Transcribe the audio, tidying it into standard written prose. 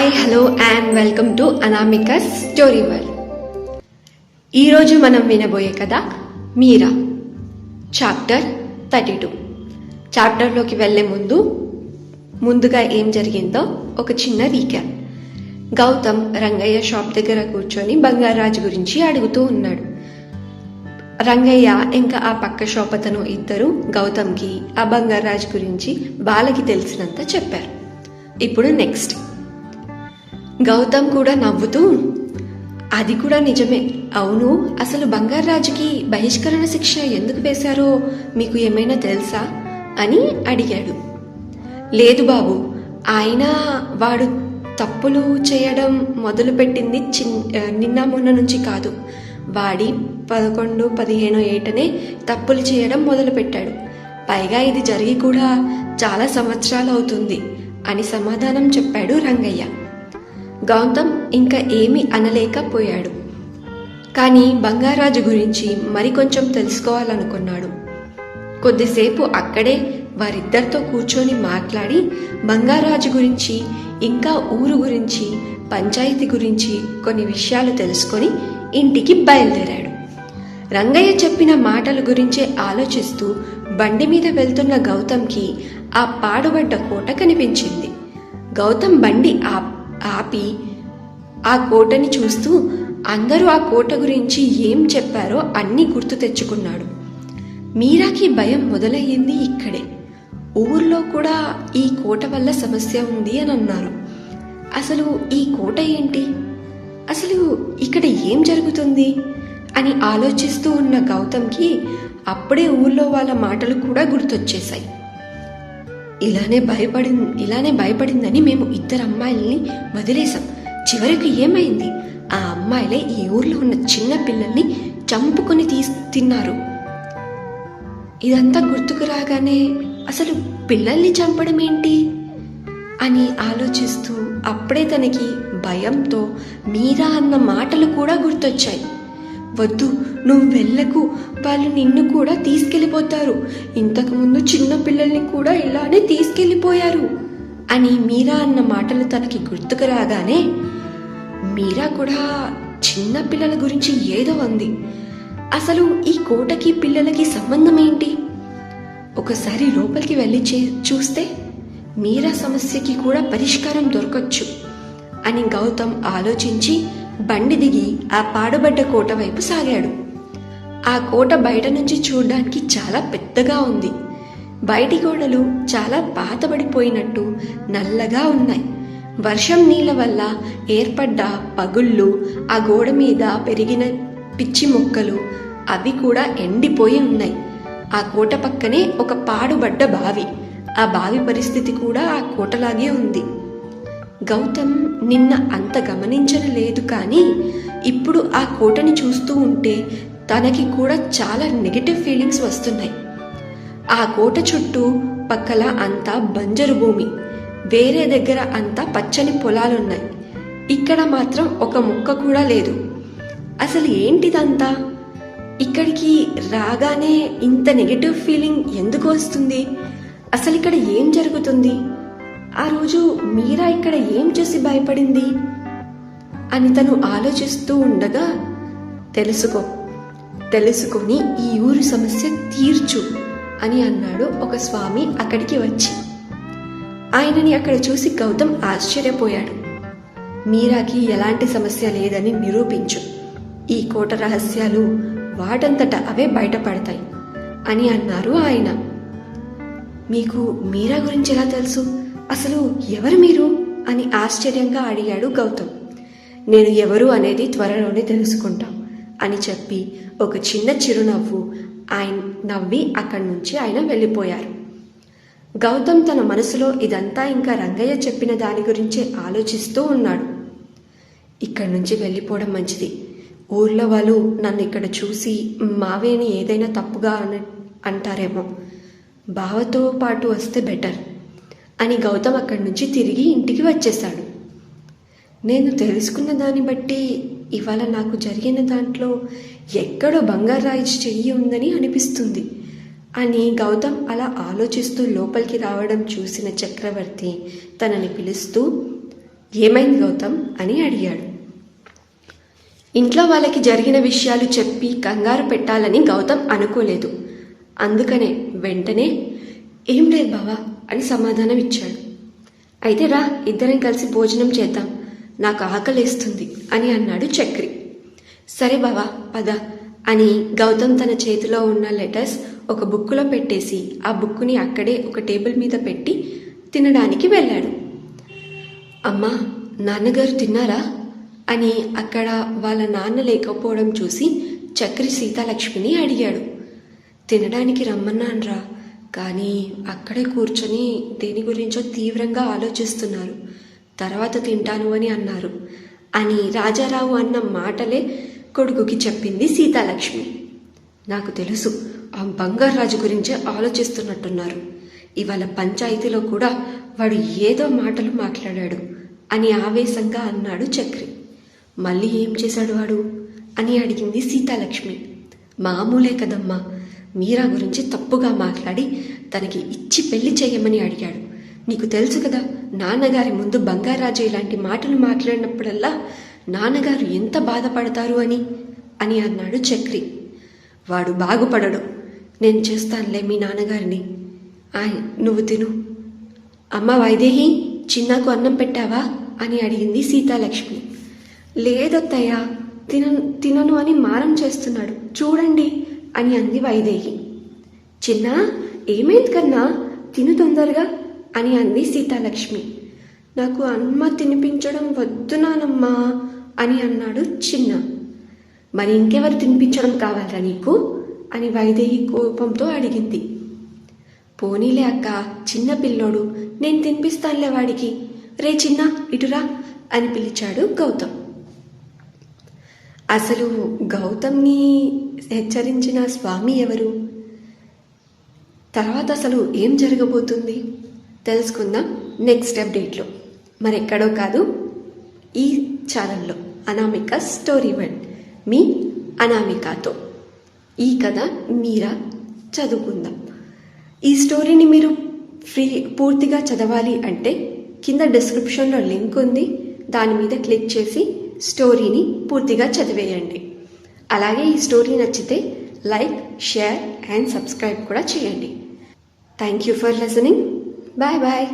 Hi hello and welcome to Anamika's story world. ఈరోజు మనం వినబోయే కథ మీరా, చాప్టర్ 32. చాప్టర్లోకి వెళ్లే ముందుగా ఏం జరిగిందో ఒక చిన్న రీక్యాప్. గౌతమ్ రంగయ్య షాప్ దగ్గర కూర్చొని బంగారాజు గురించి అడుగుతూ ఉన్నాడు. రంగయ్య ఇంకా ఆ పక్క షాప్ అతను ఇద్దరు గౌతమ్కి ఆ బంగారాజు గురించి వాళ్ళకి తెలిసినంత చెప్పారు. ఇప్పుడు నెక్స్ట్, గౌతమ్ కూడా నవ్వుతూ, అది కూడా నిజమే, అవును, అసలు బంగారాజుకి బహిష్కరణ శిక్ష ఎందుకు వేశారో మీకు ఏమైనా తెలుసా అని అడిగాడు. లేదు బాబు, ఆయన వాడు తప్పులు చేయడం మొదలుపెట్టింది నిన్న మొన్న నుంచి కాదు. వాడి 11-15 ఏటనే తప్పులు చేయడం మొదలుపెట్టాడు. పైగా ఇది జరిగి కూడా చాలా సంవత్సరాలు అవుతుంది అని సమాధానం చెప్పాడు రంగయ్య. గౌతమ్ ఇంకా ఏమీ అనలేకపోయాడు. కానీ బంగారాజు గురించి మరికొంచెం తెలుసుకోవాలనుకున్నాడు. కొద్దిసేపు అక్కడే వారిద్దరితో కూర్చొని మాట్లాడి బంగారాజు గురించి, ఇంకా ఊరు గురించి, పంచాయతీ గురించి కొన్ని విషయాలు తెలుసుకొని ఇంటికి బయలుదేరాడు. రంగయ్య చెప్పిన మాటల గురించే ఆలోచిస్తూ బండి మీద వెళ్తున్న గౌతమ్కి ఆ పాడుబడ్డ కోట కనిపించింది. గౌతమ్ బండి ఆపి ఆ కోటని చూస్తూ అందరూ ఆ కోట గురించి ఏం చెప్పారో అన్నీ గుర్తు తెచ్చుకున్నాడు. మీరాకి భయం మొదలయ్యింది ఇక్కడే. ఊర్లో కూడా ఈ కోట వల్ల సమస్య ఉంది అని అన్నారు. అసలు ఈ కోట ఏంటి, అసలు ఇక్కడ ఏం జరుగుతుంది అని ఆలోచిస్తూ ఉన్న గౌతమ్కి అప్పుడే ఊర్లో వాళ్ళ మాటలు కూడా గుర్తొచ్చేశాయి. ఇలానే భయపడిందని మేము 2 అమ్మాయిల్ని వదిలేశాం. చివరికి ఏమైంది, ఆ అమ్మాయిలే ఈ ఊర్లో ఉన్న చిన్న పిల్లల్ని చంపుకొని తిన్నారు. ఇదంతా గుర్తుకు రాగానే అసలు పిల్లల్ని చంపడం ఏంటి అని ఆలోచిస్తూ అప్పుడే తనకి భయంతో మీరా అన్న మాటలు కూడా గుర్తొచ్చాయి. వద్దు, నువ్వు వెళ్ళకు, వాళ్ళు నిన్ను కూడా తీసుకెళ్ళిపోతారు, ఇంతకుముందు చిన్న పిల్లల్ని కూడా ఇలానే తీసుకెళ్ళిపోయారు అని మీరా అన్న మాటలు తనకి గుర్తుకు రాగానే మీరా కూడా చిన్న పిల్లల గురించి ఏదో అంది. అసలు ఈ కోటకి పిల్లలకి సంబంధం ఏంటి? ఒకసారి లోపలికి వెళ్ళి చూస్తే మీరా సమస్యకి కూడా పరిష్కారం దొరకచ్చు అని గౌతమ్ ఆలోచించి బండి దిగి ఆ పాడుబడ్డ కోట వైపు సాగాడు. ఆ కోట బయట నుంచి చూడ్డానికి చాలా పెద్దగా ఉంది. బయటి గోడలు చాలా పాతబడిపోయినట్టు నల్లగా ఉన్నాయి. వర్షం నీళ్ళ వల్ల ఏర్పడ్డ పగుళ్ళు, ఆ గోడ మీద పెరిగిన పిచ్చి మొక్కలు, అవి కూడా ఎండిపోయి ఉన్నాయి. ఆ కోట పక్కనే ఒక పాడుబడ్డ బావి. ఆ బావి పరిస్థితి కూడా ఆ కోటలాగే ఉంది. గౌతమ్ నిన్న అంత గమనించలేదు, కానీ ఇప్పుడు ఆ కోటని చూస్తూ ఉంటే తనకి కూడా చాలా నెగటివ్ ఫీలింగ్స్ వస్తున్నాయి. ఆ కోట చుట్టూ పక్కల అంతా బంజరు భూమి, వేరే దగ్గర అంతా పచ్చని పొలాలున్నాయి. ఇక్కడ మాత్రం ఒక మొక్క కూడా లేదు. అసలు ఏంటిదంతా? ఇక్కడికి రాగానే ఇంత నెగటివ్ ఫీలింగ్ ఎందుకు వస్తుంది? అసలు ఇక్కడ ఏం జరుగుతుంది? ఆ రోజు మీరా ఇక్కడ ఏం చూసి భయపడింది అని తను ఆలోచిస్తూ ఉండగా, తెలుసుకొని ఈ ఊరు సమస్య తీర్చు అని అన్నాడు ఒక స్వామి అక్కడికి వచ్చి. ఆయనని అక్కడ చూసి గౌతమ్ ఆశ్చర్యపోయాడు. మీరాకి ఎలాంటి సమస్య లేదని నిరూపించు, ఈ కోట రహస్యాలు వాటంతట అవే బయటపడతాయి అని అన్నారు ఆయన. మీకు మీరా గురించి ఎలా తెలుసు? అసలు ఎవరు మీరు అని ఆశ్చర్యంగా అడిగాడు గౌతమ్. నేను ఎవరు అనేది త్వరలోనే తెలుసుకుంటాం అని చెప్పి ఒక చిన్న చిరునవ్వు ఆయన నవ్వి అక్కడి నుంచి ఆయన వెళ్ళిపోయారు. గౌతమ్ తన మనసులో ఇదంతా ఇంకా రంగయ్య చెప్పిన దాని గురించే ఆలోచిస్తూ ఉన్నాడు. ఇక్కడి నుంచి వెళ్ళిపోవడం మంచిది. ఊర్లో వాళ్ళు నన్ను ఇక్కడ చూసి మావేని ఏదైనా తప్పుగా అంటారేమో. బావతో పాటు వస్తే బెటర్ అని గౌతమ్ అక్కడి నుంచి తిరిగి ఇంటికి వచ్చేశాడు. నేను తెలుసుకున్న దాన్ని బట్టి ఇవాళ నాకు జరిగిన దాంట్లో ఎక్కడో బంగారాజు చెయ్యి ఉందని అనిపిస్తుంది అని గౌతమ్ అలా ఆలోచిస్తూ లోపలికి రావడం చూసిన చక్రవర్తి తనని పిలుస్తూ, ఏమైంది గౌతమ్ అని అడిగాడు. ఇంట్లో వాళ్ళకి జరిగిన విషయాలు చెప్పి కంగారు పెట్టాలని గౌతమ్ అనుకోలేదు. అందుకనే వెంటనే ఏం లేదు బావా అని సమాధానం ఇచ్చాడు. అయితే రా, ఇద్దరం కలిసి భోజనం చేద్దాం, నాకు ఆకలేస్తుంది అని అన్నాడు చక్రి. సరే బావా పద అని గౌతమ్ తన చేతిలో ఉన్న లెటర్స్ ఒక బుక్కులో పెట్టేసి ఆ బుక్కుని అక్కడే ఒక టేబుల్ మీద పెట్టి తినడానికి వెళ్ళాడు. అమ్మా, నాన్నగారు తిన్నారా అని అక్కడ వాళ్ళ నాన్న లేకపోవడం చూసి చక్రి సీతాలక్ష్మిని అడిగాడు. తినడానికి రమ్మన్నాన్రా, కానీ అక్కడే కూర్చొని దేని గురించో తీవ్రంగా ఆలోచిస్తున్నారు, తర్వాత తింటాను అని అన్నారు అని రాజారావు అన్న మాటలే కొడుకుకి చెప్పింది సీతాలక్ష్మి. నాకు తెలుసు, ఆ బంగారాజు గురించే ఆలోచిస్తున్నట్టున్నారు. ఇవాళ పంచాయతీలో కూడా వాడు ఏదో మాటలు మాట్లాడాడు అని ఆవేశంగా అన్నాడు చక్రి. మళ్ళీ ఏం చేశాడు వాడు అని అడిగింది సీతాలక్ష్మి. మామూలే కదమ్మా, మీరా గురించి తప్పుగా మాట్లాడి తనకి ఇచ్చి పెళ్లి చేయమని అడిగాడు. నీకు తెలుసు కదా, నాన్నగారి ముందు బంగారాజు ఇలాంటి మాటలు మాట్లాడినప్పుడల్లా నాన్నగారు ఎంత బాధపడతారు అని అన్నాడు చక్రి. వాడు బాగుపడడు, నేను చేస్తానులే మీ నాన్నగారిని, నువ్వు తిను. అమ్మ వైదేహి, చిన్నాకు అన్నం పెట్టావా అని అడిగింది సీతాలక్ష్మి. లేదత్తయ్య, తినను అని మారం చేస్తున్నాడు చూడండి అని అంది వైదేహి. చిన్న, ఏమైంది కన్నా, తిను తొందరగా అని అంది సీతాలక్ష్మి. నాకు అమ్మ తినిపించడం వద్దు నానమ్మా అని అన్నాడు చిన్న. మరి ఇంకెవరు తినిపించడం కావాలా నీకు అని వైదేహి కోపంతో అడిగింది. పోనీలే అక్క, చిన్న పిల్లోడు, నేను తినిపిస్తానులే వాడికి. రే చిన్న, ఇటురా అని పిలిచాడు గౌతమ్. అసలు గౌతమ్ని హెచ్చరించిన స్వామి ఎవరు? తర్వాత అసలు ఏం జరగబోతుంది తెలుసుకుందాం నెక్స్ట్ అప్డేట్లో. మరెక్కడో కాదు, ఈ ఛానల్లో అనామిక స్టోరీ వరల్డ్ మీ అనామికతో. ఈ కథ మీరా చదువుకుందాం. ఈ స్టోరీని మీరు పూర్తిగా చదవాలి అంటే కింద డిస్క్రిప్షన్లో లింక్ ఉంది, దాని మీద క్లిక్ చేసి స్టోరీని పూర్తిగా చదివేయండి. అలాగే ఈ స్టోరీ నచ్చితే లైక్, షేర్ అండ్ సబ్స్క్రైబ్ కూడా చేయండి. Thank you for listening. Bye bye.